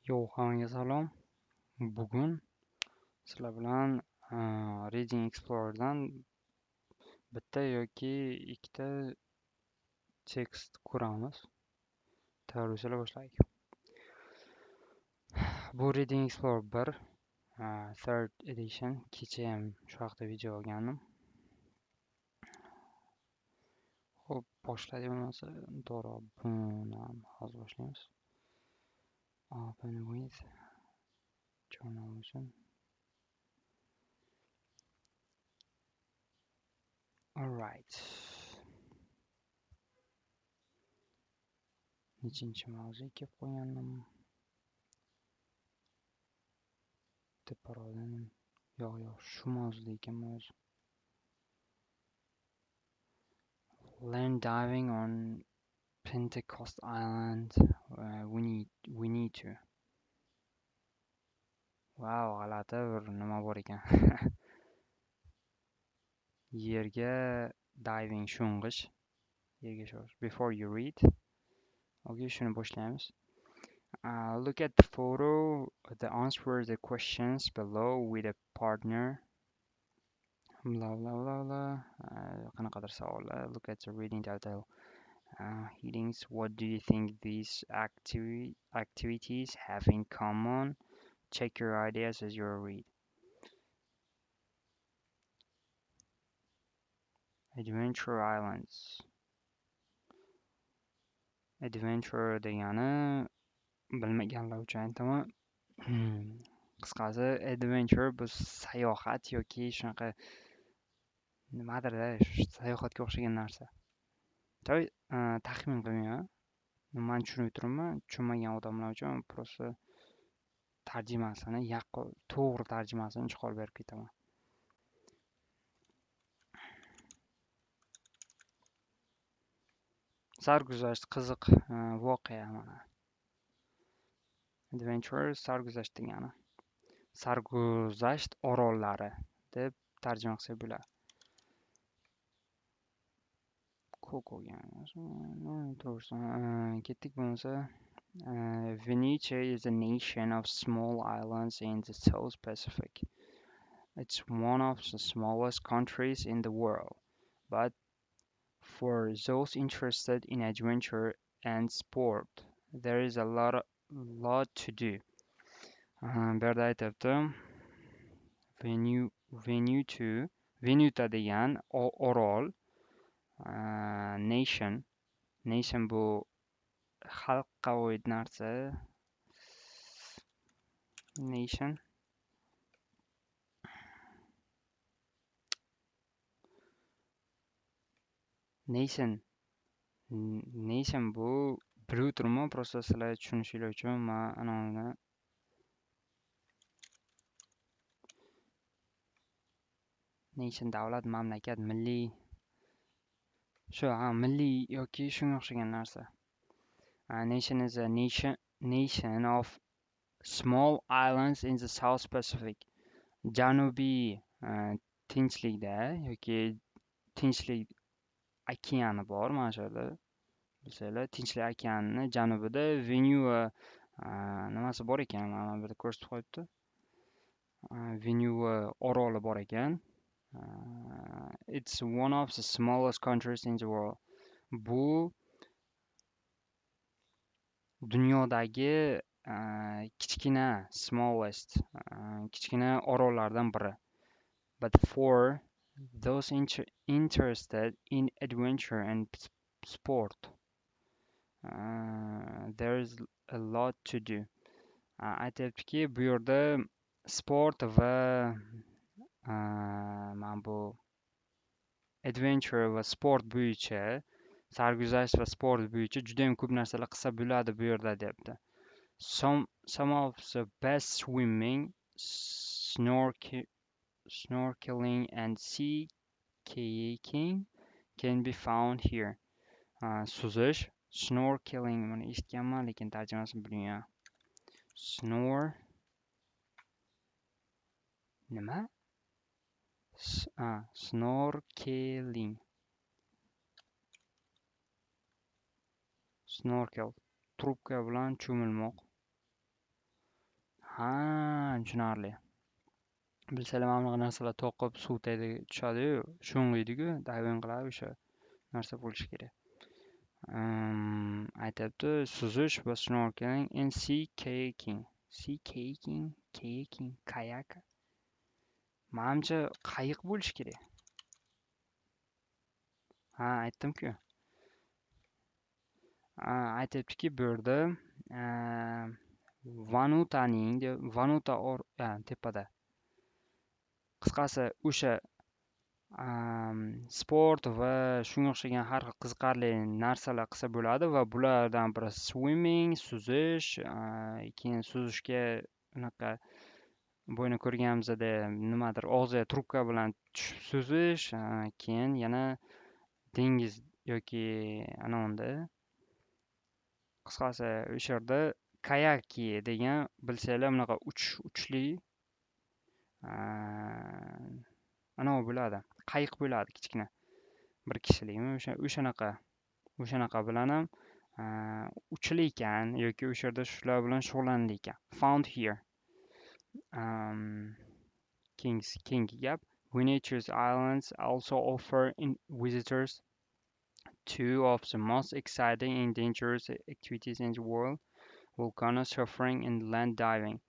Hammaga salom. Bugun sizlar bilan Reading Explorer'dan bitta yoki ikkita tekst ko'ramiz. Tayyorgarliklar boshlaylik. Bu Reading Explorer 1 third edition. Kecha ham shu haqda video olgandim. Xo'p, boshladik bo'lmasa, to'g'ri buni ham hozir boshlaymiz. Open with journalism. Alright. Nechinchi mavzu kelib qo'ygandim. Teparoqdan yo'q, shu mavzuda ekanman o'zi. Land diving on Pentecost Island. We need to. Wow, g'alati bir nima bor ekan. Yerga diving sho'ng'ish. Yerga sho'ng'ish. Before you read. Okay, shuni boshlaymiz. Look at the photo. Answer the questions below with a partner. Blah blah blah blah. Qanaqadir savollar. Look at the reading title. Headings. What do you think these activities have in common? Check your ideas as you read. Adventure Islands. Adventure degani bilmaganlar uchun aytaman. Qisqasi, adventure bu sayohat yoki shunaqa nimadir-da, sayohatga o'xshagan narsa. Taxmin qilmayman. Men tushunib turibman, tushunmagan odamlar uchun просто tarjimasini, to'g'ri tarjimasini chiqarib berib ketaman. Sarguzasht qiziq voqea mana. Adventure sarguzasht degani. Sarguzasht orollari deb tarjima qilsak bo'ladi. Ketdik bo'lmasa. Venice is a nation of small islands in the South Pacific. It's one of the smallest countries in the world, but for those interested in adventure and sport, there is a lot to do. Bu yerda aytyapti, Venuta degan orol, nation bu xalqqa oid narsa. Nation bu bilib turibman, просто sizlar tushunishinglar uchun men anavini nation davlat, mamlakat, milliy milliy yoki shunga o'xshagan narsa. Nation is a nation of small islands in the South Pacific. Janubiy tinchlikda yoki tinchlik okeani bor mana shu yerda. Bilsanglar, Tinchlik okeanining janubida Venua nimasi bor ekan, mana bu yerda ko'rsatib qo'yibdi. Venua oroli bor ekan. It's one of the smallest countries in the world. Bu dunyodagi smallest kichkina orollardan biri. But for those interested in adventure and sport, there is a lot to do. Aytyaptiki, bu yerda sport va mana bu adventure va sport bo'yicha, sarguzasht va sport bo'yicha juda ham ko'p narsalar qilsa bo'ladi bu yerda deyapti. Some of the best swimming, snorkeling and sea kayaking can be found here. Suzish, snorkeling, buni eshitganman, lekin tarjimasini bilmayman. Nima? Snorkeling. Snorkel, trubka bilan cho'milmoq. Ha, tushunarli. Bilsalar mana bunaqa narsalar to'qib suv tagiga tushadi-yu, sho'ng'iydi-ku, diving qiladi o'sha narsa bo'lishi kerak. Aytyapti, suzish va snorkeling and sea kayaking. Sea kayaking, kayak. Menimcha qayiq bo'lishi kerak. Ha, aytdim-ku. Aytyaptiki bu yerda Vanuta tepada. Qisqasi o'sha sport va shunga o'xshagan har xil qiziqarli narsalar qilsa bo'ladi va bulardan biri swimming, suzish, keyin suzishga unaqa bo'yni ko'rganimizda nimadir og'ziga trubka bilan tushib suzish, keyin yana dengiz yoki anavunda qisqasi o'sha yerda kayaki degan bilsanglar bunaqa uchli anavi bo'ladi, qayiq bo'ladi kichkina, bir kishilikmi o'shanaqa bilan ham uchar ekan yoki o'sha yerda shular bilan shug'ullanar ekan. Found here. Keyingi gap. Nature's Islands also offer visitors two of the most exciting and dangerous activities in the world: volcano surfing and land diving.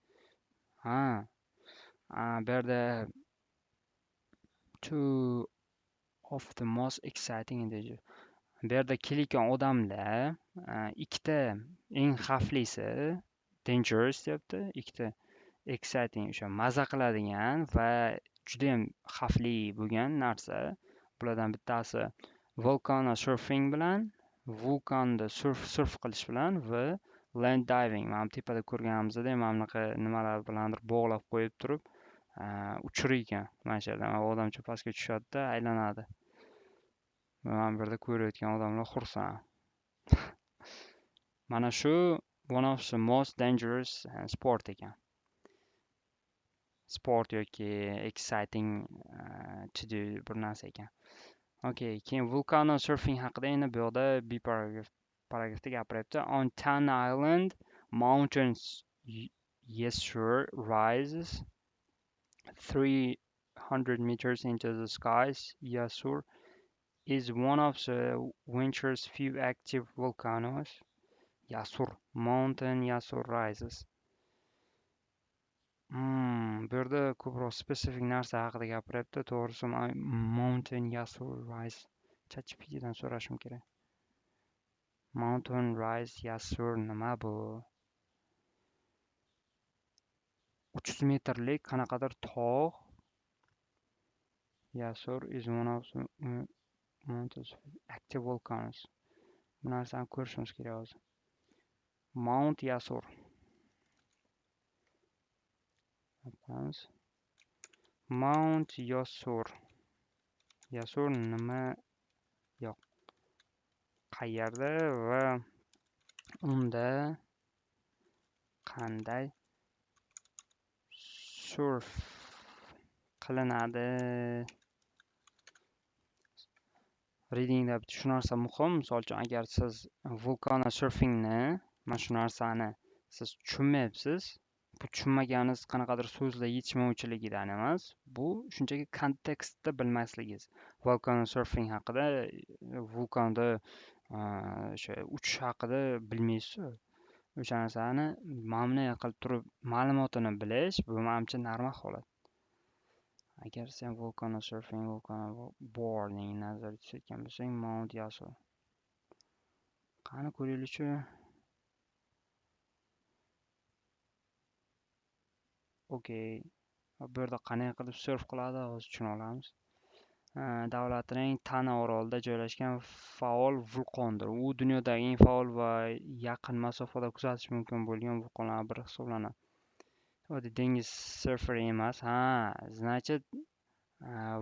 Bu yerda two of the most exciting and dangerous. Bu yerda kelayotgan odamlar ikkita eng xavflisi, dangerous deyapti, ikkita exciting o'sha maza qiladigan va judayam xavfli bo'lgan narsa. Bulardan bittasi volcano surfing bilan, vulqonda surf qilish bilan va land diving. Mana tepada ko'rganimizda mana bunaqa nimalar bilandir bog'lab qo'yib turib uchar ekan. Mana shu yerdan odamcha pastga tushadi-da, aylanadi. Mana bu yerda ko'rayotgan odamlar xursand. Mana shu one of the most dangerous sport ekan. Sport yoki exciting to do bir narsa ekan. Okay, keyin volcano surfing haqida endi bu yoqda paragrafda gapiryapti. On Tan Island, mountains Yasur rises 300 meters into the skies. Yasur is one of the venture's few active volcanoes. Mountain Yasur rises. Bu yerda ko'proq spesifik narsa haqida gapiryapti. To'g'risi, Mountain Yasur rise ChatGPTdan so'rashim kerak. Mountain rise Yasur nima bu? 300 metrlik qanaqadir tog'. Yasur is one of the mountains active volcanoes. Bu narsani ko'rishimiz kerak hozir. Mount Yasur. Mount Yasur. Yasur nima? Yo'q. Qayerda va unda qanday surf qilinadi? Readingda shu narsa muhim. Misol uchun, agar siz volcano surfingni, mana shu narsani siz tushunmayapsiz, bu tushunmaganingiz qanaqadir so'zlar yetishmovchiligidan emas, bu shunchaki kontekstda bilmasligingiz. Volcano surfing haqida, vulqonda o'sha uchish haqida bilmaysiz. O'sha narsani mamnun qilib turib ma'lumotini bilish, bu menimcha normal holat. Agar sen volcano surfing, volcano boarding nazarda tutayotgan bo'lsang, Mount Yasur. Qani ko'raylik-chi. Okay. Bu yerda qanday qilib surf qiladi, hozir tushuna olamiz. Davlatining Tana orolida joylashgan faol vulqondir. U dunyodagi eng faol va yaqin masofada kuzatish mumkin bo'lgan vulqonlardan biri hisoblanadi. Oddiy dengiz surferi emas. Значит,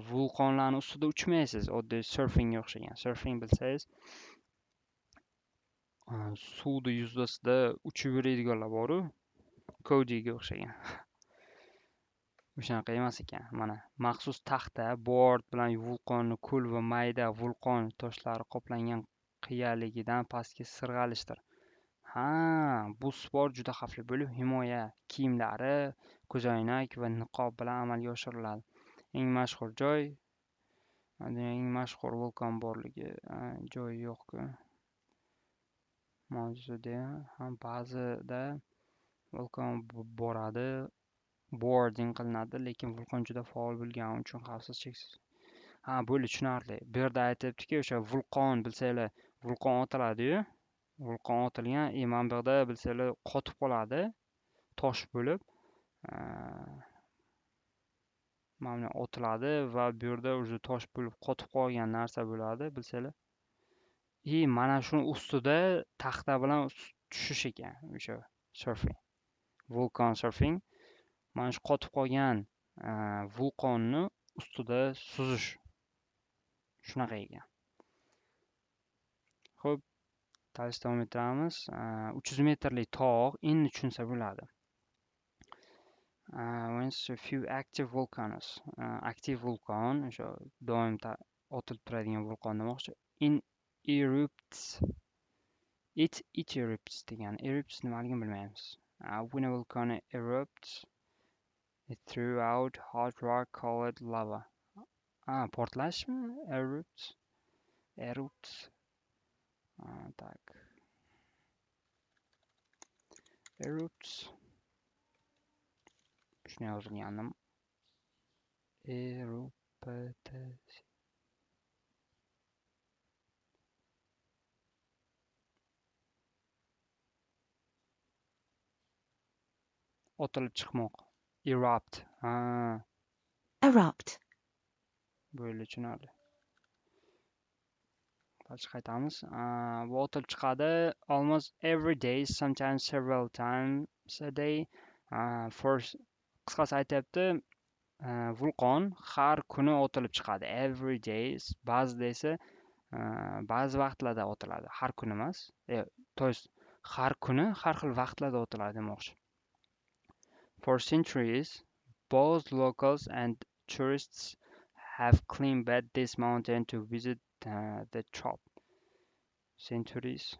vulqonlarning ustida uchmaysiz, oddiy surfingga o'xshagan. Surfing bilsangiz, suvni yuzasida uchib yuradiganlar bor-ku, Cody'ga o'xshagan. O'shanaqa emas ekan. Mana maxsus taxta, board bilan vulqonni ko'l va mayda vulqon toshlari qoplangan qiyaligidan pastga sirg'alishdir. Ha, bu sport juda xavfli bo'lib, himoya kiyimlari, ko'zoynak va niqob bilan amalga oshiriladi. Eng mashhur joy, dunyoning eng mashhur vulqon borligi joyi yo'q-ku. Mavzuda ham ba'zida vulqon boradi, boarding qilinadi, lekin vulqon juda faol bo'lgani uchun xavfsiz cheksiz. Ha, bo'ldi, tushunarli. Bu yerda aytyaptiki, o'sha vulqon bilsanglar, vulqon otiladi-yu, vulqon otilgan, mana bu yerda bilsanglar qotib qoladi, tosh bo'lib, mana otiladi va bu yerda уже tosh bo'lib qotib qolgan narsa bo'ladi, bilsanglar. Mana shuni ustida taxta bilan tushish ekan, o'sha surfing. Vulqon surfing. Mana shu qotib qolgan vulqonni ustida suzish. Shunaqa ekan. Xo'p, davom ettiramiz. 300 metrlik tog' endi tushunsa bo'ladi. Once a few active volcanoes. Aktiv vulqon, o'sha doim otilib turadigan vulqon demoqchi. In erupts. It erupts degan. Erupts nimaligini bilmaymiz. When a volcano erupts, it threw out hot rock called lava. Portlashmi? Erupts. Tak. Erupts. Shuni yozgandim. Erupts. Otilib chiqmoq. Erupt. Erupt. Bo'ldi, tushunarli. Qaytamiz. Bu otilib chiqadi almost every day, sometimes several times a day. First, qisqasi aytyapti, vulqon har kuni otilib chiqadi. Every day, ba'zida esa ba'zi vaqtlarda otiladi. Har kun emas. To есть har kuni har xil vaqtlarda otiladi demoqchi. For centuries, both locals and tourists have climbed this mountain to visit the top. Centuries.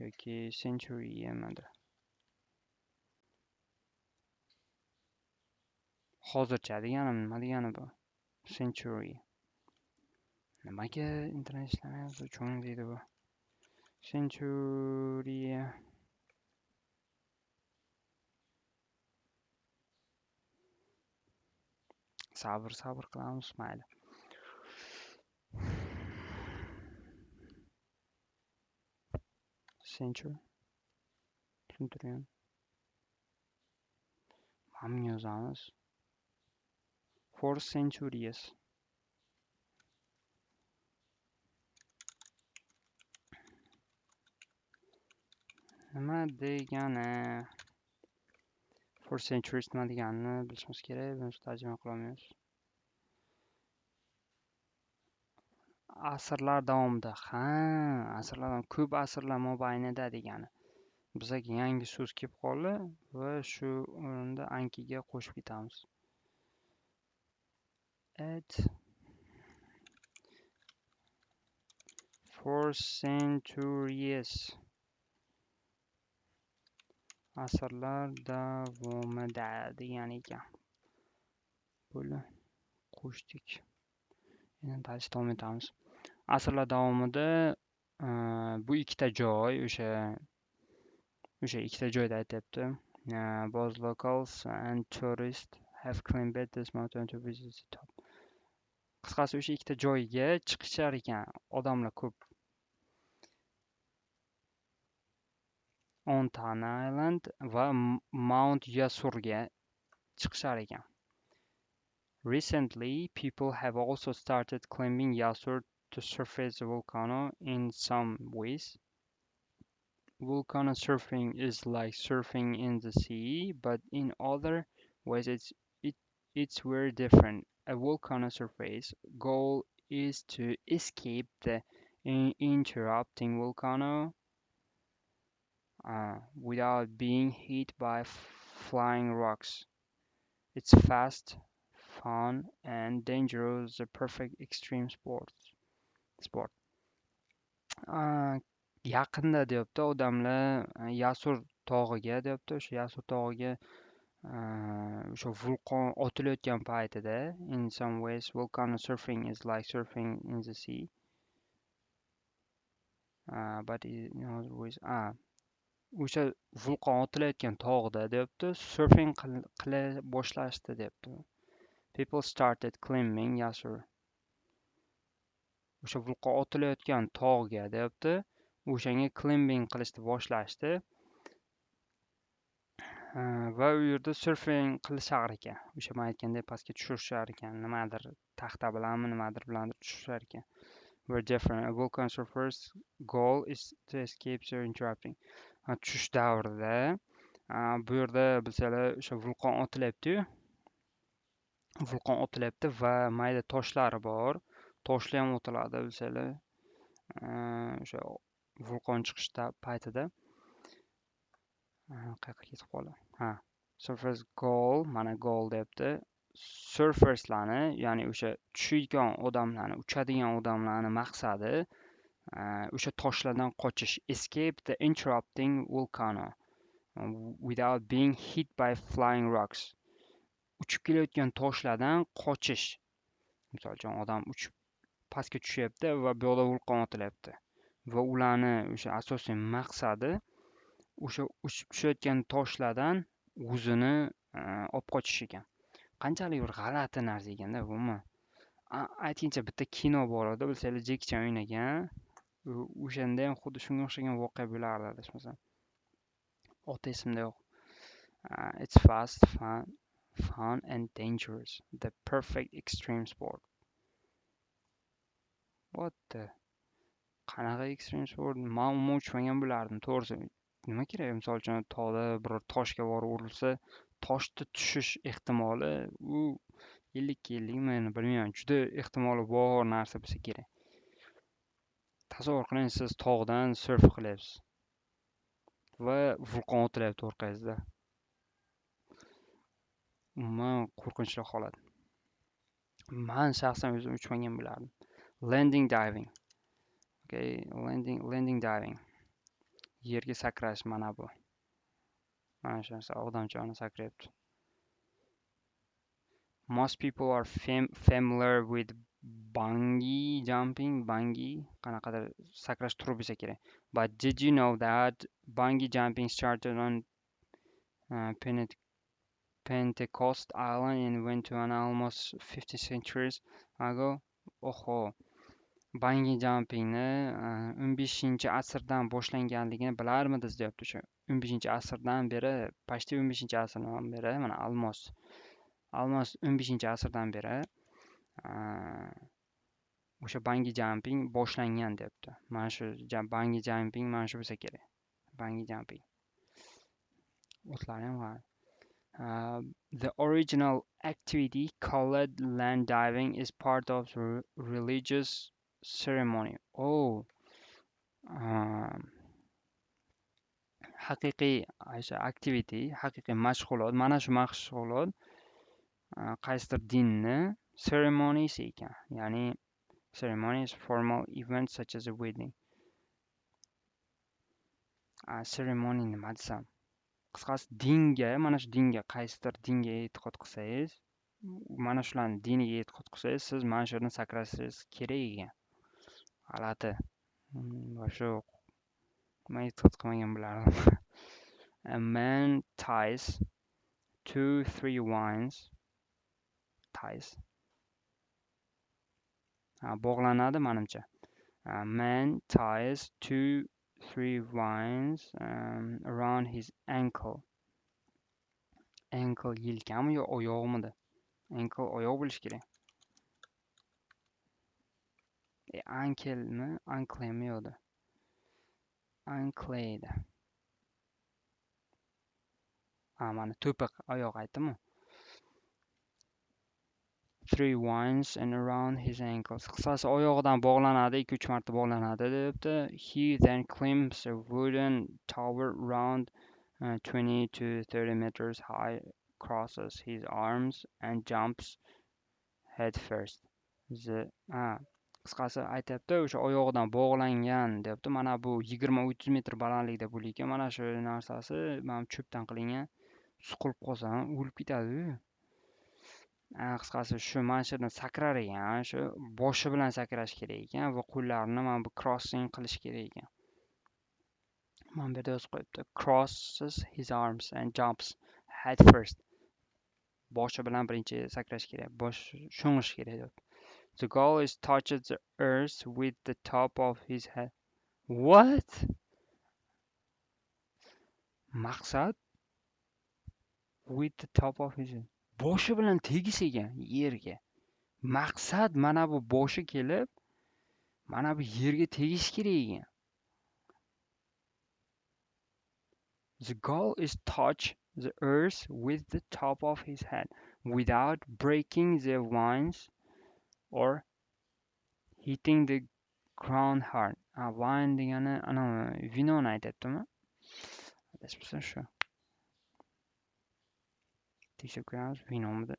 yoki century yemadi. Hozircha deganim nima degani bu? Century. Nimaga internet ishlamayapti? Cho'ng deydi bu. Century. Sabr qilamiz, mayli. Century. Tushuntirgan. Ham yozamiz. 4 centuries. Nima degani? 4 centuries nima deganini bilishimiz kerak. Buni tarjima qila olmaymiz. Asrlar davomida. Ko'p asrlar mobaynida degani. Bizga yangi so'z kelib qoldi va shu o'rinda ankiga qo'shib ketamiz. At 4 centuries. Asrlar davomida degani ekan. Bo'ldi. Qo'shdik. Endi davom etamiz. Asrlar davomida bu ikkita joy, o'sha ikkita joyda aytyapti. Both locals and tourists have climbed this mountain to visit the top. Qisqasi o'sha ikkita joyga chiqishar ekan odamlar ko'p. On Tan Island va Mount Yasurga chiqishar ekan. Recently, people have also started climbing Yasur to surface the volcano in some ways. Volcano surfing is like surfing in the sea, but in other ways it's very different. A volcano surface goal is to escape the interrupting volcano without being hit by flying rocks. It's fast, fun and dangerous, the perfect extreme sport. Uh, Yaqinda deyapti odamlar Yasur tog'iga deyapti. O'sha Yasur tog'iga o'sha vulqon otilayotgan paytida in some ways volcano surfing is like surfing in the sea. But in other ways, o'sha vulqon otilayotgan tog'da deyapti, surfing qila boshlashdi deyapti. People started climbing Yasur. O'sha vulqon otilayotgan tog'ga deyapti, o'shanga climbing qilishni boshlashdi va u yerda surfing qilishar ekan. O'sha men aytgandek pastga tushirishar ekan, nimadir taxta bilanmi nimadir bilan tushirishar ekan. Were different. A vulcan surfer's goal is to escape the interrupting. Tushish davrida bu yerda bilsanglar o'sha vulqon otilyapti-yu. Vulqon otilyapti va mayda toshlari bor. Toshlar ham otiladi bilsanglar. O'sha vulqon chiqish paytida qayerga ketib qoldi. Surfers goal, mana goal deyapti. Surferslarni, ya'ni o'sha tushadigan odamlarni, uchadigan odamlarni maqsadi o'sha toshlardan qochish. Escape the interrupting volcano without being hit by flying rocks. Uchib kelayotgan toshlardan qochish. Misol uchun odam uchib pastga tushyapti va bu yoqda vulqon otilyapti. Va ularni o'sha asosiy maqsadi o'sha uchib tushayotgan toshlardan o'zini olib qochish ekan. Qanchalik bir g'alati narsa ekanda bu. Aytgancha bitta kino bor edi, bilsanglar, Jeki Chan o'ynagan. O'shanda ham xuddi shunga o'xshagan voqea bo'lardi adashmasam. Oti esimda yo'q. It's fast, fun and dangerous. The perfect extreme sport. What the? Qanaqa extreme sport? Men umuman uchmagan bo'lardim, to'g'risi. Nima kerak? Misol uchun tog'da biror toshga borib urilsa, toshda tushish ehtimoli u 50 meni bilmayman, juda ehtimoli bor narsa bo'lsa kerak. Tasavvur qiling, siz tog'dan surf qilyapsiz va vulqon otilyapti orqangizda. Umuman qo'rqinchli holat. Men shaxsan o'zim uchmagan bo'lardim. Landing diving. Okay, landing diving. Yerga sakrash mana bu. Mana shu narsa odamchani sakrayapti. Most people are familiar with bungee jumping. Bungee qanaqadir sakrash turi bo'lsa kerak. But did you know that bungee jumping started on Pentecost Island and went on almost 50 centuries ago? Oho. Bungee jumpingni 15-asrdan boshlanganligini bilarmidingiz deyapti. O'sha 15-asrdan beri, почти 15-asrdan beri, mana almost 15-asrdan beri o'sha bungee jumping boshlangan deyapti. Mana shu bungee jumping mana shu bo'lsa kerak. Bungee jumping. O'tlari ham bor. The original activity called land diving is part of religious ceremony. Oh, haqiqiy activity, haqiqiy mashg'ulot. Mana shu mashg'ulot qaysidir dinni ceremonies ekan. Ya'ni ceremonies, formal events such as a wedding. Ceremony nima desam? Qisqasi dinga, mana shu dinga, qaysidir dinga e'tiqod qilsangiz, mana shularning diniga e'tiqod qilsangiz, siz mana shu yerdan sakrashingiz kerak ekan. G'alati. Boshqa men e'tiqod qilmagan bo'lardim. A man ties 2-3 vines. Ties. Bog'lanadi menimcha. A man ties 2-3 vines around his ankle. Ankle yelkami yo oyog'imidi? Ankle oyoq bo'lishi kerak. Anklemi? Anklemi yo'qdi. Anklaydi. Mana to'piq oyoq aytdim-ku. 3 vines and around his ankles. Qisqasi oyog'idan bog'lanadi, 2-3 marta bog'lanadi deyapti. He then climbs a wooden tower around 20 to 30 meters high, crosses his arms and jumps head first. Qisqasi aytyapti, o'sha oyog'idan bog'langan deyapti. Mana bu 20-30 metr balandlikda bo'layotgan. Mana shu narsasi mana cho'pdan qilingan. Suqilib qolsa ham o'lib ketadi. Qisqasi shu mana shu yerdan sakrar ekan. Shu boshi bilan sakrash kerak ekan va qo'llarini mana bu crossing qilish kerak ekan. Mana bu yerda yozib qo'yibdi. Crosses his arms and jumps head first. Boshi bilan birinchi sakrash kerak. Bosh sho'ng'ish kerak deb. The goal is touches the earth with the top of his head. What? Maqsad with the top of his head. Boshi bilan tegish ekan yerga. Maqsad mana bu boshi kelib, mana bu yerga tegish kerak ekan. The goal is touch the earth with the top of his head without breaking the vines or hitting the ground hard. Wine degani ana vinoni aytyaptimi? Adashmasam shu. Tekshirib ko'ramiz vinomidi.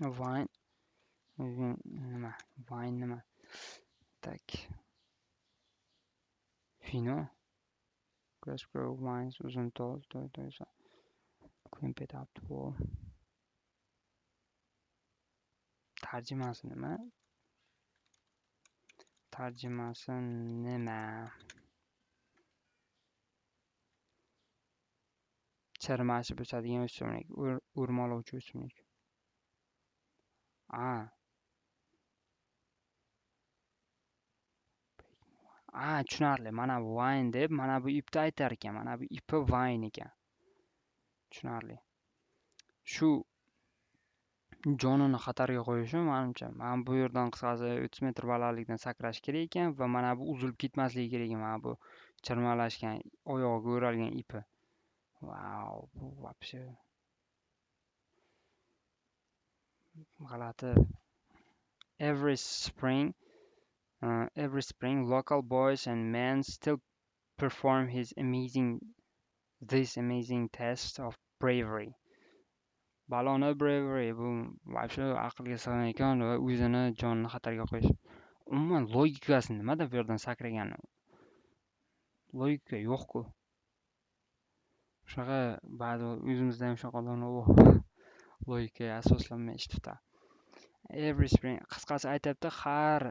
Wine nima? Wine nima? Tak. Vino. Grass grow vines uzun tall. Quimpet up the wall. Tarjimasi nima? Tarjimasi nima? Chirmashib o'sadigan o'simlik, o'rmolovchi o'simlik. Tushunarli. Mana bu wine deb, mana bu ipni aytar ekan. Mana bu ipi wine ekan. Tushunarli. Shu jonini xatarga qo'yishi menimcha, mana bu yerdan qisqasi 30 metr balandlikdan sakrash kerak ekan va mana bu uzilib ketmasligi kerak ekan. Mana bu chirmalashgan oyog'iga o'ralgan ipi. Wow, bu вообще g'alati. Every spring, local boys and men still perform this amazing test of bravery. Baloni bravery bu вообще aqlga sig'maydigan ekan va o'zini jonini xatarga qo'yish. Umuman logikasi nimada bu yerdan sakragani? Logika yo'q-ku. Shunaqa ba'zi o'zimizda ham shunaqa odamlar logikaga asoslanmay ish tutadi. Every spring, qisqasi aytyapti, har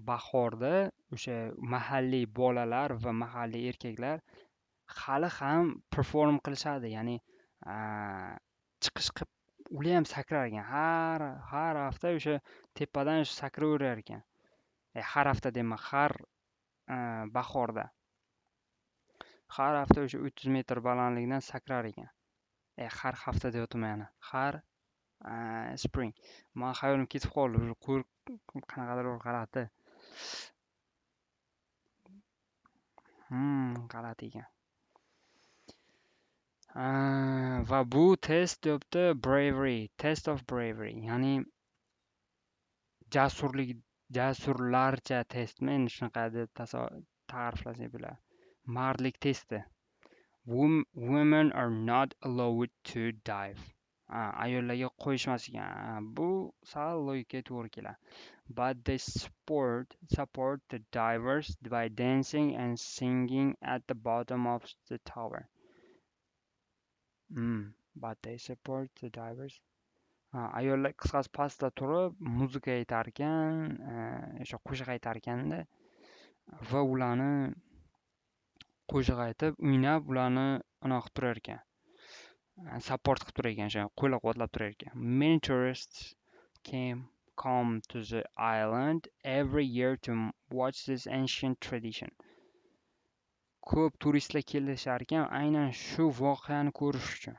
bahorda o'sha mahalliy bolalar va mahalliy erkaklar hali ham perform qilishadi, ya'ni chiqish qilib ular ham sakrar ekan. Har hafta o'sha tepadan sakraverar ekan. Har hafta deyman, har bahorda. Har hafta o'sha 30 metr balandlikdan sakrar ekan. Har hafta deyapman, har spring. Men xayolim ketib qoldi. Qanaqadir g'alati. G'alati ekan. Va bu test deyapti, test of bravery, ya'ni jasurlarcha testmi, endi shunaqa deb ta'riflasak bo'ladi. Mardlik testi. Women are not allowed to dive. Ayollarga qo'yishmas ekan. Bu sal logikaga to'g'ri keladi. But they support the divers by dancing and singing at the bottom of the tower. But they support the divers. Ayollar qisqasi pastda turib muzika aytar ekan, o'sha qo'shiq aytar ekanda va ularni qo'shiq aytib, o'ynab, ularni anaqa qilib turar ekan. Support qilib turar ekan, o'sha qo'llab-quvvatlab turar ekan. Many tourists come to the island every year to watch this ancient tradition. Ko'p turistlar kelishar ekan, aynan shu voqeani ko'rish uchun.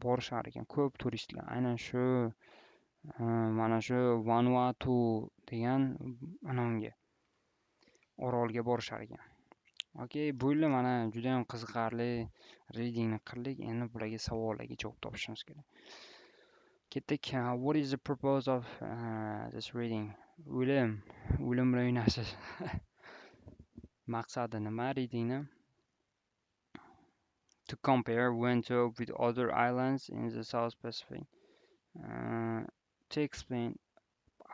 Borishar ekan ko'p turistlar. Aynan shu mana shu Vanuatu degan anonga orolga borishar ekan. Okay, bo'ldi, mana juda ham qiziqarli readingni qildik. Endi bularga savollarga javob topishimiz kerak. Ketdik. What is the purpose of this reading? O'lim bilan o'ynashish. Maqsadi nima readingni? To compare Vanuatu with other islands in the South Pacific. Uh, to explain.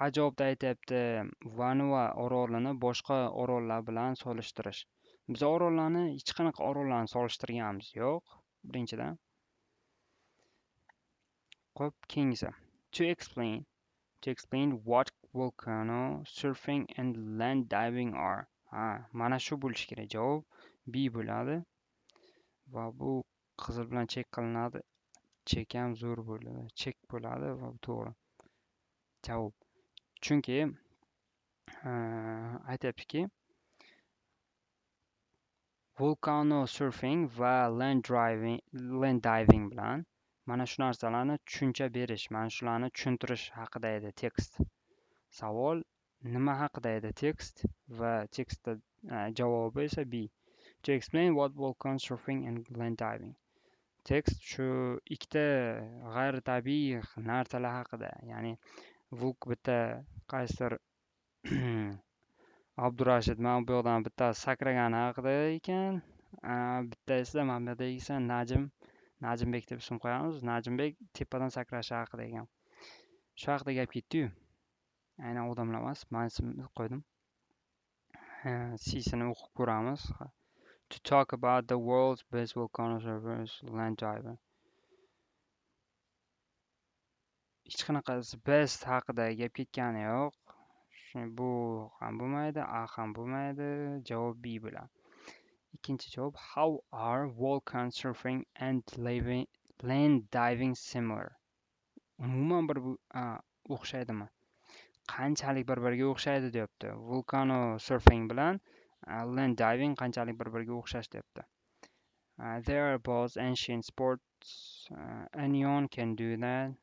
Javobda aytyapti, Vanua orolini boshqa orollar bilan solishtirish. Biz orollarni hech qanaqa orollarni solishtirganimiz yo'q, birinchidan. Xo'p, keyingisi. To explain. To explain what volcano surfing and land diving are. Mana shu bo'lishi kerak. Javob B bo'ladi va bu qizil bilan chek qilinadi. Chek ham zo'r bo'ladi. Chek bo'ladi va bu to'g'ri. Javob. Chunki aytyaptiki, volcano surfing va land diving bilan mana shu narsalarni tushuncha berish, mana shularni tushuntirish haqida edi tekst. Savol nima haqida edi tekst va tekstda javobi esa B. To explain what volcano surfing and land diving. Tekst shu ikkita g'ayritabiiy narsalar haqida, ya'ni bitta qaysidir Abdurashid mana bu yoqdan bittasi sakragani haqida ekan, bittasida mana bu yoqda esa Najmbek deb ism qo'yamiz. Najmbek tepadan sakrashi haqida ekan. Shu haqida gap ketdi-yu. Aynan odamlar emas, men ismini qo'ydim. C'sini o'qib ko'ramiz. To talk about the world's best volcano surfers, land diver. Hech qanaqasi best haqida gap ketgani yo'q. Bu ham bo'lmaydi, A ham bo'lmaydi. Javob B bo'ladi. Ikkinchi javob. How are volcano surfing and land diving similar? Umuman o'xshaydimi? Qanchalik bir-biriga o'xshaydi deyapti. Volcano surfing bilan land diving qanchalik bir-biriga o'xshash deyapti. They are both ancient sports. Anyone can do that.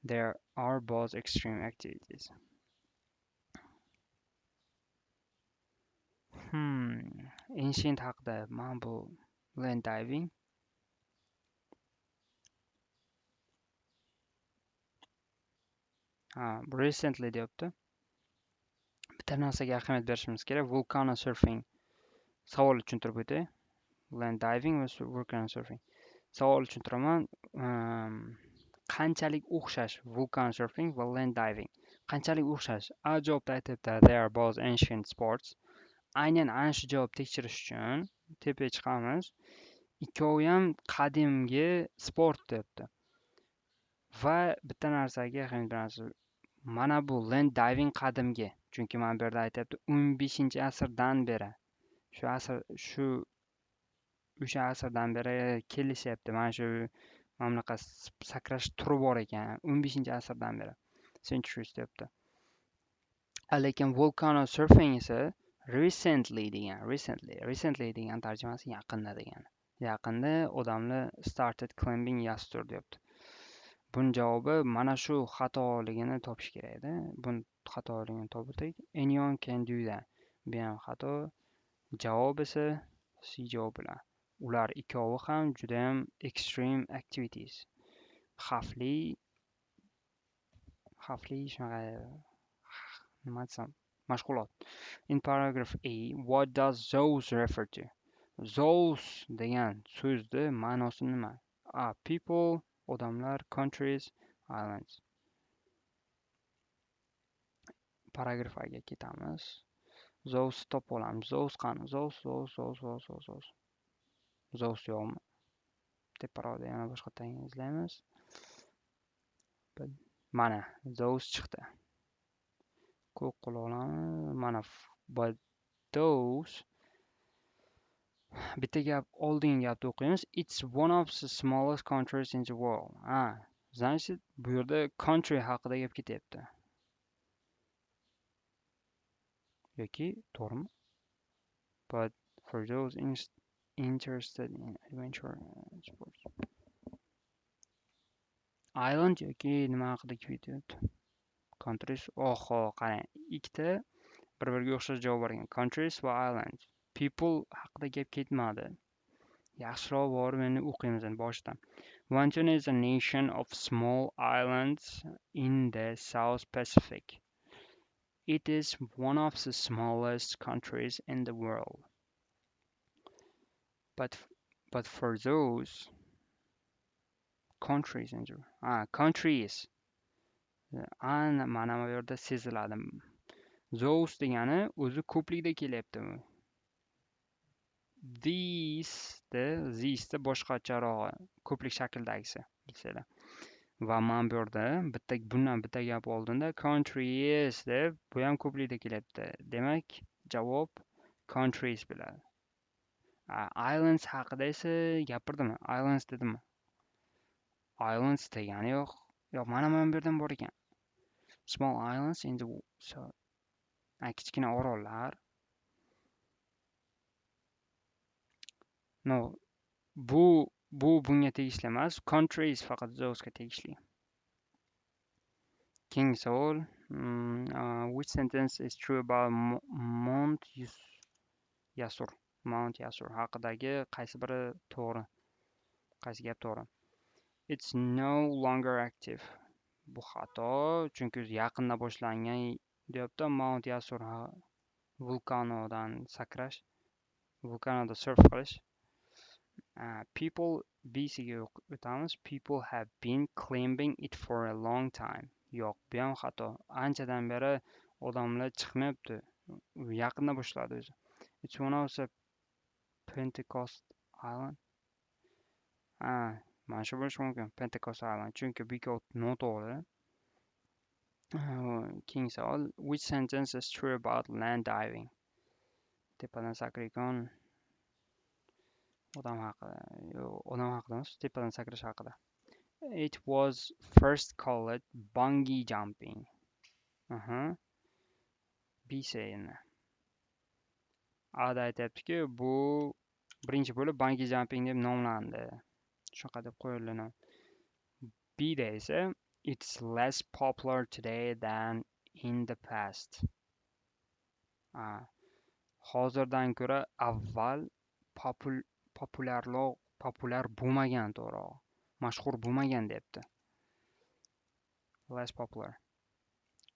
There are both extreme activities. Ancient haqida mana bu land diving. Recently deyapti. Bitta narsaga ahamiyat berishimiz kerak. Volcano surfing. Savol tushuntirib o'tay. Land diving va volcano surfing. Savol tushuntiraman. Qanchalik o'xshash volcano surfing va land diving. Qanchalik o'xshash? A javobda aytibdi, they are both ancient sports. Aynan ana shu javob tekshirish uchun tepaga chiqamiz. Ikkovi ham qadimgi sport deyapti. Va bitta narsaga ahamiyat beramiz. Mana bu land diving qadimgi. Chunki mana bu yerda aytibdi 15-asrdan beri. O'sha asrdan beri kelishyapti. Mana shu mamlakat sakrash turi bor ekan 15-asrdan beri. Centuries deyapti. Lekin volcano surfing esa recently degan tarjimasi yaqinda degani. Yaqinda odamlar started climbing yesterday deyapti. Buni javobi mana shu xatoligini topish kerak edi. Buni xatoligini topdik. Anyone can do that. Bu ham xato. Javob esa C javob bilan. Ular ikkovi ham juda ham extreme activities. Xavfli shunaqa nima desam, mashg'ulot. In paragraph A, what does those refer to? Those degan so'zning ma'nosi nima? A. People, odamlar, countries, islands. Paragraf Aga ketamiz. Those topib olamiz. Those qani? Those. Those yo'qmi? Teparoqda yana boshqa izlaymiz. Mana those chiqdi. Ko'k qilib olamiz. Mana but those bitta gap oldingi gapni o'qiymiz. It's one of the smallest countries in the world. Значит, bu yerda country haqida gap ketyapti. Yoki to'g'rimi? But for those interested in adventure sports. Island yoki nima haqida ketyapti? Countries. Oho, qarang. Ikkita bir-biriga o'xshash javob bergan. Countries va islands. People haqida gap ketmadi. Yaxshiroq borib endi o'qiymiz endi boshidan. Vanuatu is a nation of small islands in the South Pacific. It is one of the smallest countries in the world. But But for those countries countries mana bu yerda seziladi. Those degani o'zi ko'plikda kelyapti. These boshqacharog'i, ko'plik shaklidagisi bilsanglar. Va men bu yerda bundan bitta gap oldinda countries deb, bu ham ko'plikda kelyapti. Demak, javob countries bo'ladi. Islands haqida esa gapirdimmi? Islands dedimmi? Islands degani yo'q. Yo'q, mana bu yerdan bor ekan. Small islands in the kichkina orollar. No, bunga tegishli emas. Countries faqat thosega tegishli. Keyingi savol. Which sentence is true about Mount Yasur? Mount Yasur haqidagi qaysi biri to'g'ri? Qaysi gap to'g'ri? It's no longer active. Bu xato, chunki yaqinda boshlangan deyapti. Mount Yasur vulqonidan sakrash, vulqonida surf qilish. People B'siga o'tamiz. People have been climbing it for a long time. Yo'q, bu ham xato. Anchadan beri odamlar chiqmayapti. Yaqinda boshladi o'zi. It's one of the Pentecost Island. Mana shu bo'lishi mumkin. Pentecost Island. Chunki bu noto'g'ri. Keyingi savol. Which sentence is true about land diving? Tepadan sakrayotgan odam haqida. Yo'q, odam haqida emas, tepadan sakrash haqida. It was first called bungee jumping. B saying. Ada aytayaptiki, bu birinchi bo'lib bungee jumping deb nomlandi. Shunaqa deb qo'yildi. B da esa it's less popular today than in the past. Hozirdan ko'ra avval populyar bo'lmagan, to'g'ri. Mashhur bo'lmagan debdi. Less popular.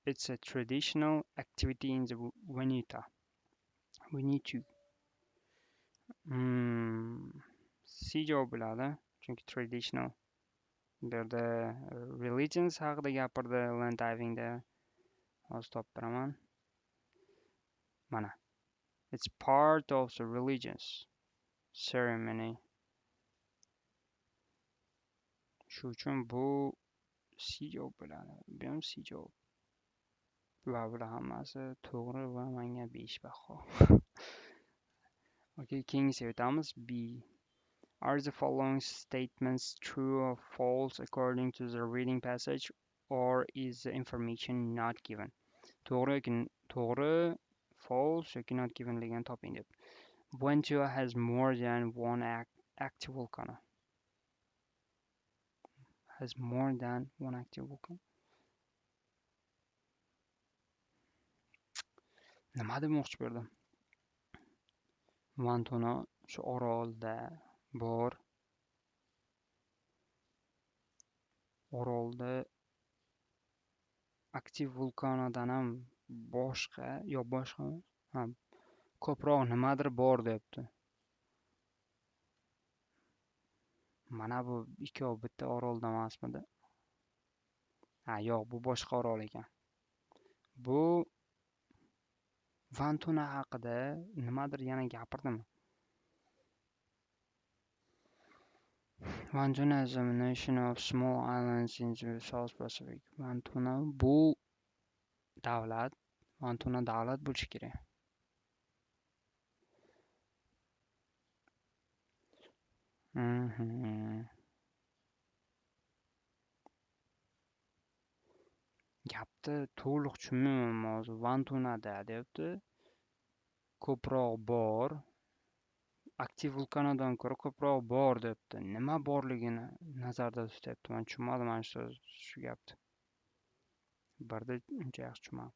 It's a traditional activity in the Vanuatu. C javob bo'ladi, chunki traditional. Bu yerda religions haqida gapirdi land divingda. Hozir topib beraman. Mana. It's part of the religious ceremony. Shu uchun bu C javob bo'ladi. Bu ham C javob. Bular hammasi to'g'ri va menga 5 baho. Okay, keyingisiga o'tamiz. B. Are the following statements true or false according to the reading passage, or is the information not given? To'g'ri, false yoki not given ligini toping deb. Vanuatu has more than one active volcano. Has more than one active volcano. Nima demoqchi bo'ldim? Vanuatu shu orolda bor. Orolda aktiv vulqonidan ham boshqa ko'proq nimadir bor debdi. Mana bu ikkov bitta orolda emasmidi? Yo'q, bu boshqa orol ekan. Bu Vanuatu haqida nimadir yana gapirdimi? Vanuatu is a nation of small islands in the South Pacific. Vanuatu bu davlat, Vanuatu davlat bo'lishi kerak. Gapni to'liq tushunmayman hozir. Vanuatuda deyapti. Ko'proq bor. Aktiv vulqonidan ko'ra ko'proq bor debdi. Nima borligini nazarda tutyapti. Men tushunmadim mana shu gapni. Birda uncha yaxshi tushunmadim.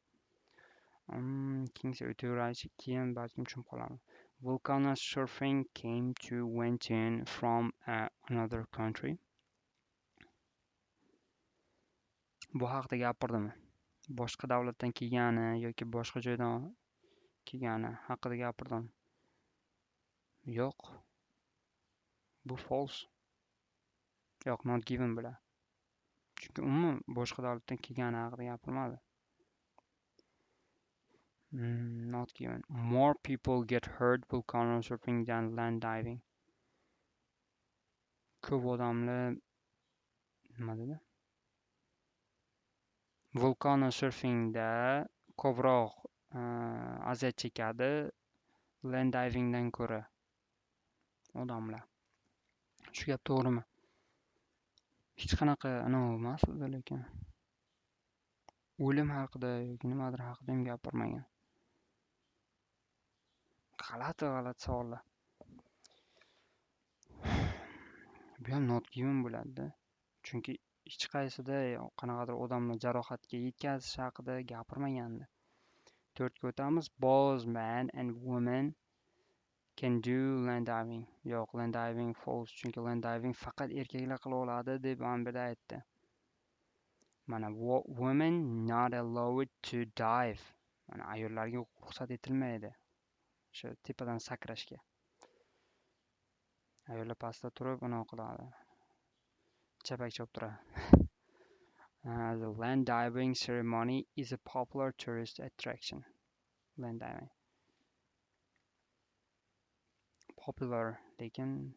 Keyingi o'taveraylik, keyin balkim tushunib qolaman. Volcano surfing came to Vanuatu from another country. Bu haqida gapirdimi? Boshqa davlatdan kelgani yoki boshqa joydan kelgani haqida gapirdim. Yo'q. Bu false. Yo'q, not given bo'ladi. Chunki umuman boshqa davlatdan kelgani haqida gapirmadi. Not given. More people get hurt volcano surfing than land diving. Ko'p odamlar nima dedi? Volcano surfingda ko'proq aziyat chekadi land divingdan ko'ra odamlar. Shu gap to'g'rimi? Hech qanaqa anavi emas edi lekin o'lim haqida yoki nimadir haqida ham gapirmagan. G'alati savollar. Bu ham not given bo'ladi-da. Chunki hech qaysida qanaqadir odamni jarohatga yetkazish haqida gapirmagandi. 4ga o'tamiz. Both men and women can do land diving. Yo'q, land diving false. Chunki land diving faqat erkaklar qila oladi deb manbada aytdi. Mana women not allowed to dive. Mana ayollarga ruxsat etilmaydi. O'sha tepadan sakrashga. Ayollar pastda turib uni qiladi. Chapak choptiradi. The land diving ceremony is a popular tourist attraction. Land diving. Popular, lekin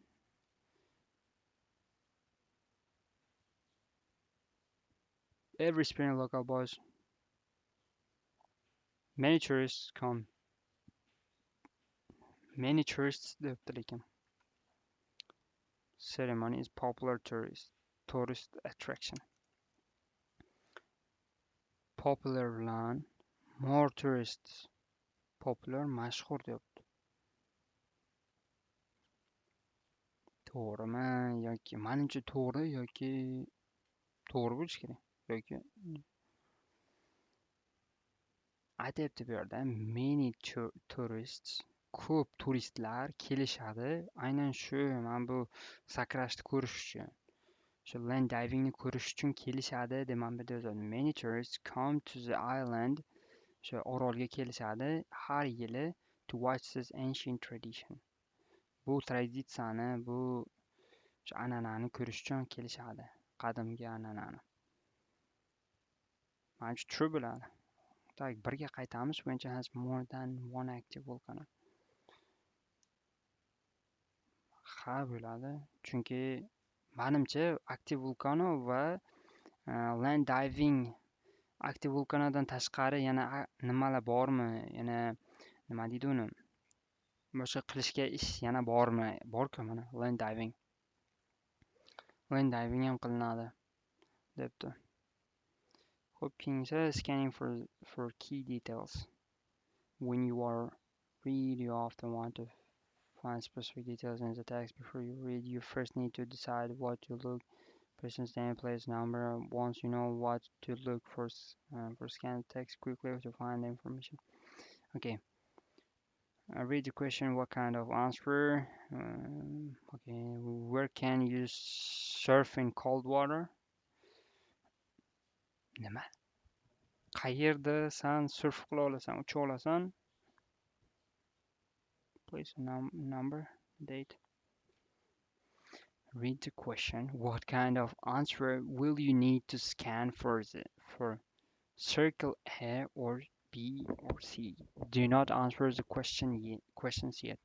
every spring local boys. Many tourists come. Many tourists debdi lekin. Ceremony is popular tourist attraction. Popular bilan more tourists. Popular mashhur debdi. To'g'rimi yoki menimcha to'g'ri yoki to'g'ri bo'lishi kerak yoki aytyapti bu yerda many tourists, ko'p turistlar kelishadi aynan shu mana bu sakrashni ko'rish uchun. Shu land divingni ko'rish uchun kelishadi deb manbada yozadi. Many tourists come to the island. Shu orolga kelishadi har yili to watch this ancient tradition. Bu traditsiyani, bu an'anani ko'rish uchun kelishadi. Qadimgi an'anani. Menimcha true bo'ladi. Tak, birga qaytamiz. Venture has more than one active volcano. Ha bo'ladi. Chunki menimcha active volcano va land diving active volcanodan tashqari yana nimalar bormi? Yana nima deydi uni? Boshqa qilishga ish yana bormi? Bor-ku mana land diving. Land diving ham qilinadi debdi. Xo'p, keyingi scanning for key details. When you read, you often want to find specific details in the text before you read. You first need to decide what to look. Person's name, place, number. Once you know what to look for scan the text quickly to find the information. Okay. I read the question. What kind of answer? Okay. Where can you surf in cold water? Nima? Qayerda san surf qila olasan, ucha olasan? Place, number, date. Read the question. What kind of answer will you need to scan for circle A or B or C? Do not answer the questions yet.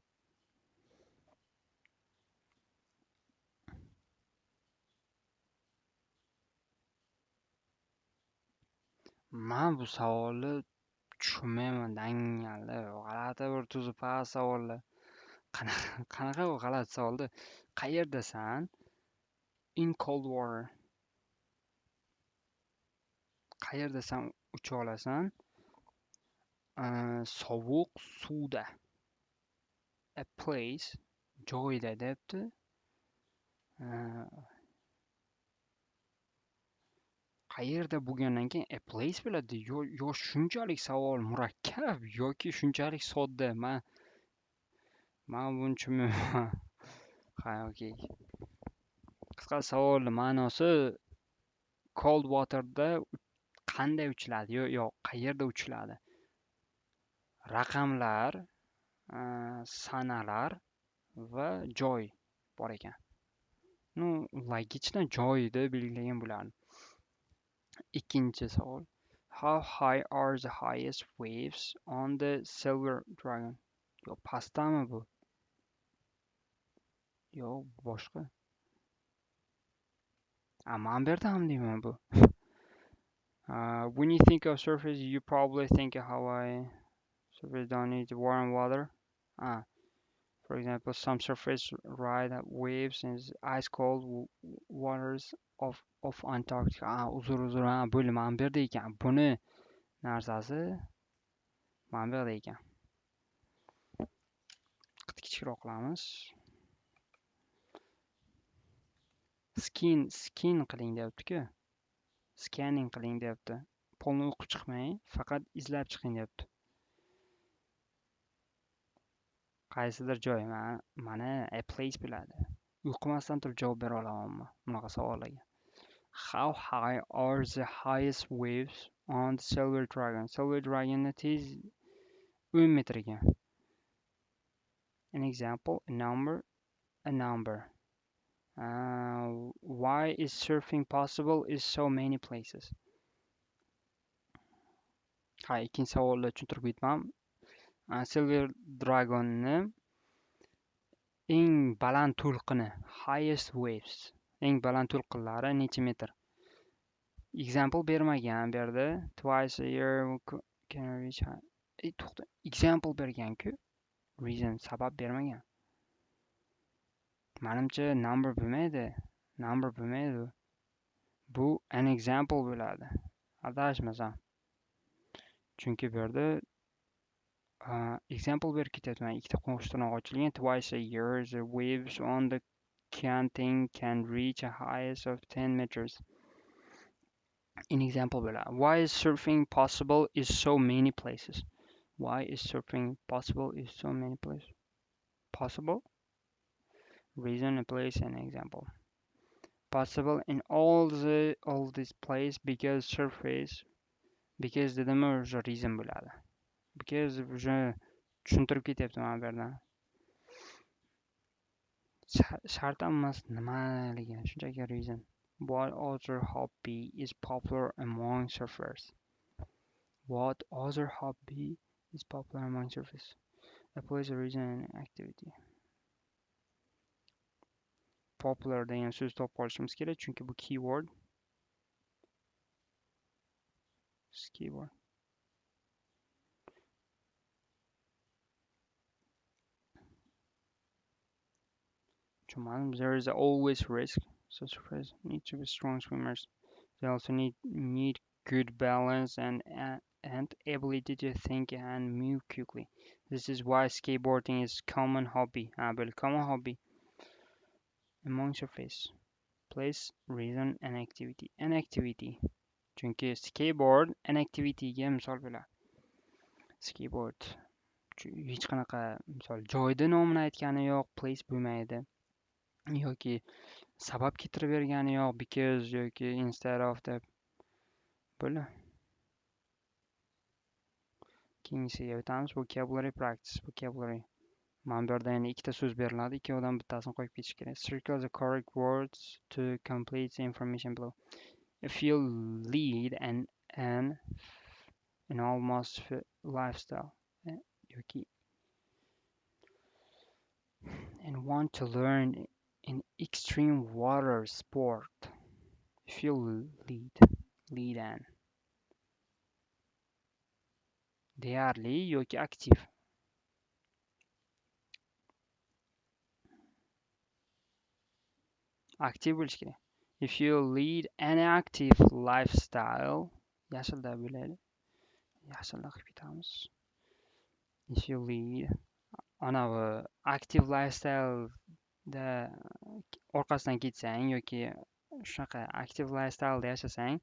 Men bu savolni tushunmayman, dangalli, g'alati bir tuzuk savollar. Qanaqa bu g'alati savolda? Qayerdasan? In cold water. Qayerdasan ucha olasan? Sovuq suvda. A place, joyda debdi. Qayerda bo'lgandan keyin a place bo'ladi. Yo shunchalik savol murakkab yoki shunchalik sodda. Men buni tushunmayman. Ha, okey. Qisqa savolni ma'nosi cold waterda qanday uchiladi? Yo'q, qayerda uchiladi? Raqamlar, sanalar va joy bor ekan. Ну, logichni joyida belgilagan bo'lardim. Ikkinchi savol. How high are the highest waves on the Silver Dragon? Yo, pastami bu? Yo, boshqa. Man bu yerda ham deyman bu. When you think of surface, you probably think of Hawaii. Surface don't need warm water. Ah, for example, some surface ride waves in ice cold waters of Antarctica. Uzr, bo'ldi mana bu yerda ekan. Buni narsasi mana bu yerda ekan. Kichikroq qilamiz. Skin qiling deyapti-ku. Scanning qiling deyapti. Polni o'qib chiqmang, faqat izlab chiqing deyapti. Qaysidir joy mana a place bo'ladi. O'qimasdan turib javob bera olamanmi bunaqa savollarga? How high are the highest waves on the Silver Dragon? Silver Dragon tez 10 metr ekan. An example, a number. Why is surfing possible in so many places? Ikkinchi savolni tushuntirib ketmam. Silver Dragon'ni eng baland to'lqini, highest waves, eng baland to'lqinlari necha metr? Example bermagan bu yerda. Twice a year can reach to'xta. Example bergan-ku. Reason, sabab bermagan. Menimcha number bo'lmaydi. Bu an example bo'ladi. Adashmasam. Chunki bu yerda example berib ketyapman. Ikkita qo'shtirnoq ochilgan. Twice a year the waves on the canting can reach a highest of 10 meters. An example bo'ladi. Why is surfing possible in so many places? Why is surfing possible in so many places? Possible? Reason, a place, and example. Possible in all these places because surface, because dedimi o'sha reason bo'ladi. Because o'sha tushuntirib ketyapti mana bu yerdan. Shart emas nimaligini, shunchaki reason. What other hobby is popular among surfers? What other hobby is popular among surfers? A place, a reason, and activity. Popular degan so'z topib olishimiz kerak, chunki bu keyword. Keyword. There is always risk. So surfers need to be strong swimmers. They also need good balance and ability to think and move quickly. This is why skateboarding is common hobby. Common hobby among surfers. Place, reason, and activity. An activity. Chunki skateboard an activityga misol bo'ladi. Skateboard hech qanaqa misol joyda nomini aytgani yo'q, place bo'lmaydi. Yoki sabab keltirib bergani yo'q, because yoki instead of deb bo'ladi. Keyingisiga o'tamiz. Vocabulary practice. Vocabulary. Mana bu yerda yana ikkita so'z beriladi. Ikkovidan bittasini qo'yib ketish kerak. Circle the correct words to complete the information below. If you lead an almost lifestyle yoki and want to learn an extreme water sport. If you lead an deyarli yoki aktiv. Aktiv bo'lish kerak. If you lead an active lifestyle, yashilda bo'ladi. Yashilda qilib ketamiz. If you lead anavi active lifestyle da orqasidan ketsang yoki shunaqa active lifestyle da yashasang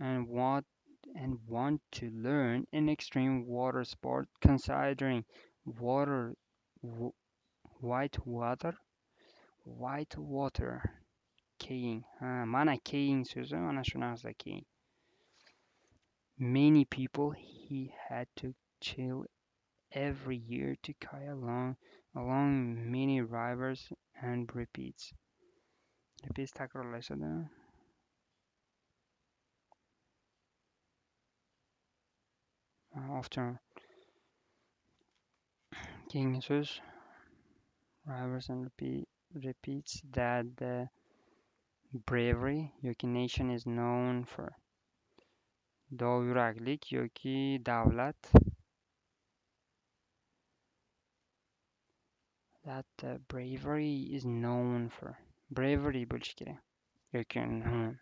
and want to learn an extreme water sport considering water white water keying. Mana keying so'zi mana shu narsa keying. Many people he had to chill every year to kayak along many rivers and repeats. Repeats takrorlashadi. Often keyingi so'z Iverson repeats that the bravery yoki nation is known for. Dovyuraklik yoki davlat. That the bravery is known for. Bravery bo'lishi kerak. Yoki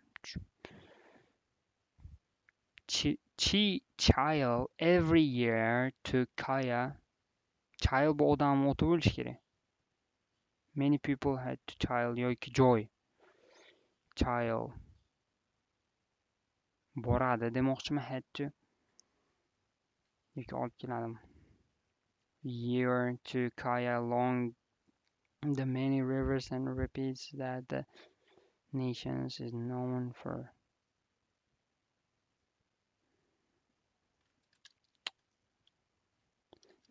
child every year to Kaya. Child bu odam oti bo'lishi kerak. Many people had to child yoki joy. Child boradi demoqchimi had to yoki olib keladimi? Year to Kaya along the many rivers and repeats that the nations is known for.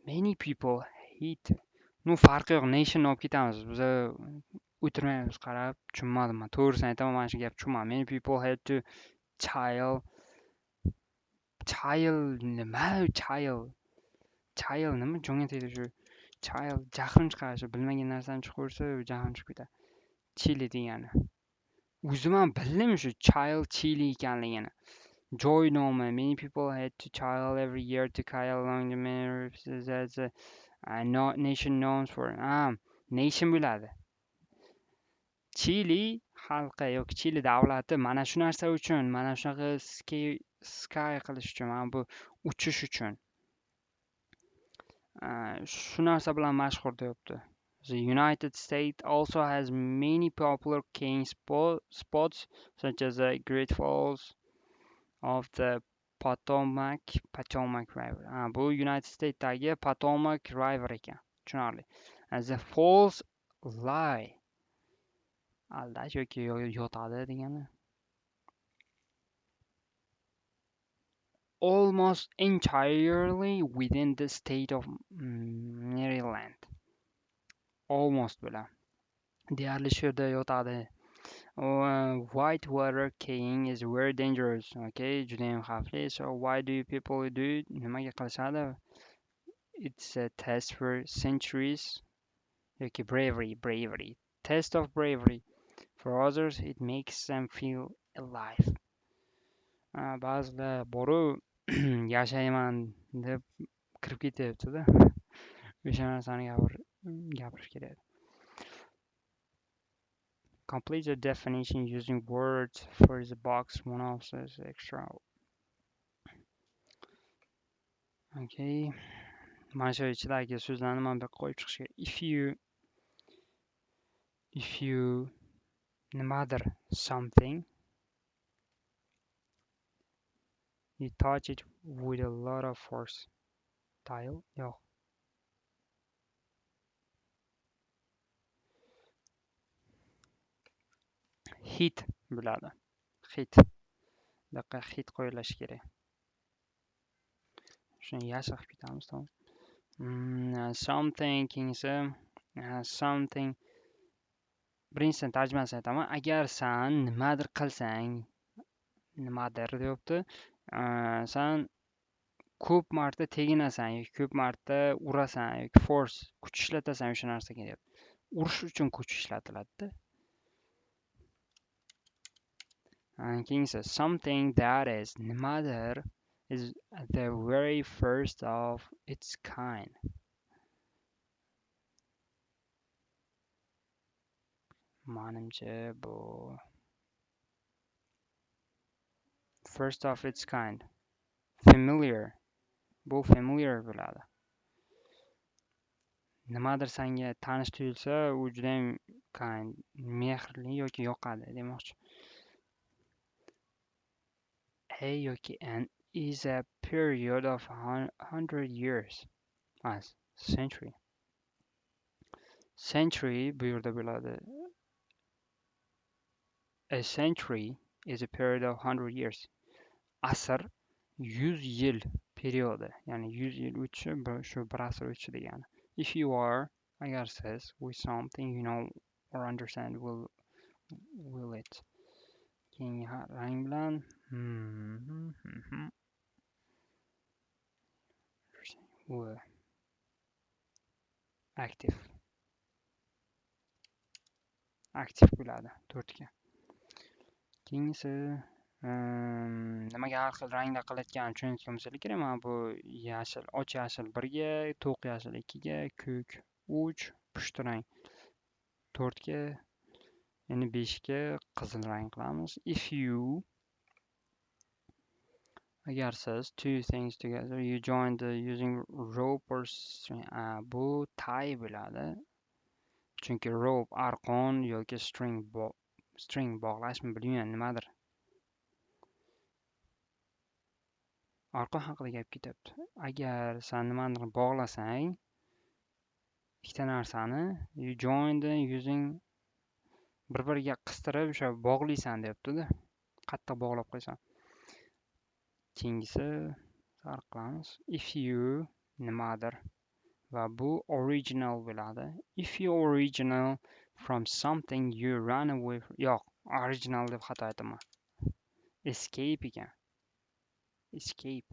Many people hate. No farqi yo'q. Nation olib ketamiz. Biz o'tirmaymiz qarab, tushunmadim men. To'g'risini aytaman, mana shu gap tushunmadim. Many people had to child nima? Child nima? Jonga tegdi shu. Child jahlim chiqadi. Bilmagan narsani chiqaversa, jahlim chiqib ketadi. Chili degani. O'zim ham bildim shu child chili ekanligini. Joy nomi. Many people had to child every year to Kyle along the many rivers as a nation known for. Nation bo'ladi. Chili xalqi yoki Chili davlati mana shu narsa uchun, mana shunaqa sky qilish uchun, mana bu uchish uchun shu narsa bilan mashhur deyapti. The United States also has many popular skiing spots such as the Great Falls of the Potomac River. Bu United Statesdagi Potomac River ekan. Tushunarli. As the falls lie aldash yoki yotadi degani. Almost entirely within the state of Maryland. Almost bilan. Deyarli shu yerda yotadi. Whitewater skiing is very dangerous. Okay, judayam xavfli. So why do people do it? Nimaga qilishadi? It's a test for centuries. Yoki bravery. Test of bravery. For others, it makes them feel alive. Ba'zilar boru yashayman deb kirib ketyapti-da. O'sha narsani gapirish kerak. Complete the definition using words for the box. One of says extra. Okay. Mana shu ichidagi so'zlarni mana bu yoqqa qo'yib chiqish kerak. If you nimadir something, you touch it with a lot of force. Tile? Yo'q. Hit bo'ladi. Hit. Buyoqqa hit qo'yilashi kerak. Shuni yashil qilib ketamiz, tamom. Something keyingisi something. Birinchisidan tarjimasini aytaman. Agar san nimadir qilsang, nimadir deyapti. San ko'p marta teginasan yoki ko'p marta urasan yoki force kuch ishlatasan o'sha narsaga deyapti. Urish uchun kuch ishlatiladi-da. Keyingisi something that is nimadir is the very first of its kind. Manimcha bu first of its kind. Familiar. Bu familiar bo'ladi. Nimadir senga tanish tuyulsa, u juda ham mehrli yoki yoqadi demoqchi. A yoki N is a period of 100 years. As century. Century bu yerda bo'ladi. A century is a period of 100 years. Asr 100 yil periodi, ya'ni 100 yil o'tishi, shu bir asr o'tishi degani. If you are, agar siz with something you know or understand will Will it? Keyingi rang bilan w aktiv bo'ladi 4 ga. Keyingisi nimaga har xil ranglar qilayotganini tushunayotgan bo'lsanglar kerak. Mana bu yashil, och yashil 1 ga, to'q yashil 2 ga, ko'k 3, pushti rang 4 ga, endi 5 ga qizil rang qilamiz. Agar siz two things together you join the using rope or string. Bu tie bo'ladi. Chunki rope arqon yoki string bog'lashmi bilmayman nimadir. Arqon haqida gap ketyapti. Agar sen nimanidir bog'lasang, ikkita narsani you join the using bir-biriga qistirib o'sha bog'laysan deyapti-da. Qattiq bog'lab qo'ysan. Keyingisi farq qilamiz. If you nimadir va bu original bo'ladi. If you original from something you run away from. Yo'q, original deb xato aytaman. Escape ekan. Escape.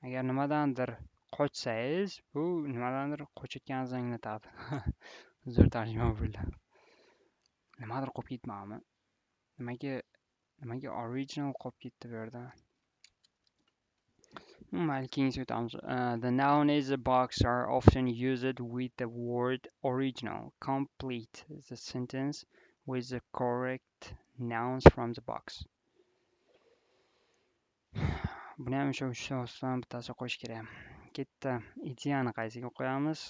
Agar nimadandir qochsangiz, bu nimadandir qochayotganingizni anglatadi. Zo'r tarjima bo'ldi. Nimadir qolib ketmami? Nimaga original qolib ketdi bu yerda? The noun is a box are often used with the word original. Complete the sentence with the correct nouns from the box. Buni ham o'sha 3 ta osdan bittasi qo'yish kerak. Ketdi. Ideyani qaysiga qo'yamiz?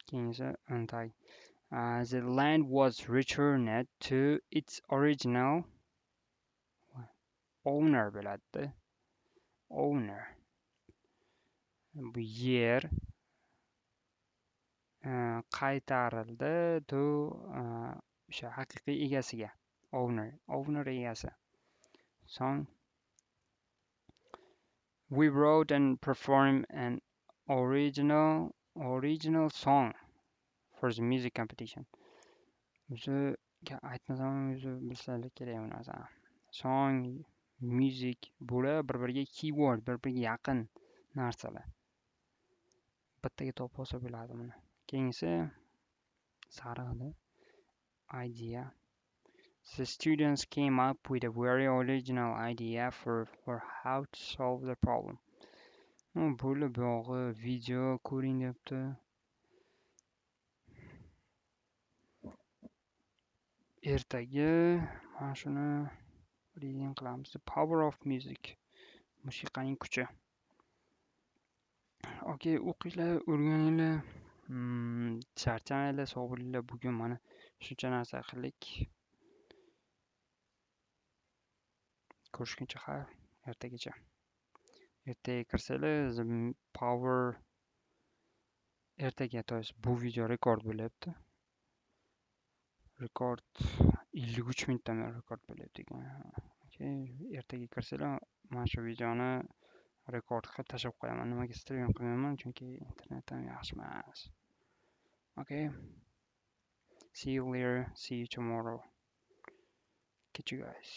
Keyingisi untag. The land was returned to its original owner bo'ladi. Owner. Bu yer qaytarildi to o'sha haqiqiy egasiga. Owner egasi. Song. We wrote and performed an original song for the music competition. O'zi aytmasam o'zi bilsanglar kerak bu narsani. Song, music bular bir-biriga keyword, bir-biriga yaqin narsalar. Bittaga topib olsa bo'ladi buni. Keyingisi sariqda idea. The students came up with a very original idea for how to solve the problem. Bo'lib bog'i video ko'ring deyapti. Ertaga mana shuni reading qilamiz. The power of music. Musiqaning kuchi. Okay, o'qinglar, o'rganinglar. Charchamanglar, sog' bo'linglar. Bugun mana shuncha narsa qildik. Ko'rishguncha xayr, ertagacha. Ertaga kirsanglar, the power ertaga, to есть bu video rekord bo'lyapti. Rekord 53 minutdan rekord bo'lyapti ekan. Okay, ertaga kirsanglar, mana shu videoni rekord qilib tashlab qo'yaman. Nimaga stream qilmayman? Chunki internetim yaxshi emas. Okay. See you later. See you tomorrow. Catch you guys.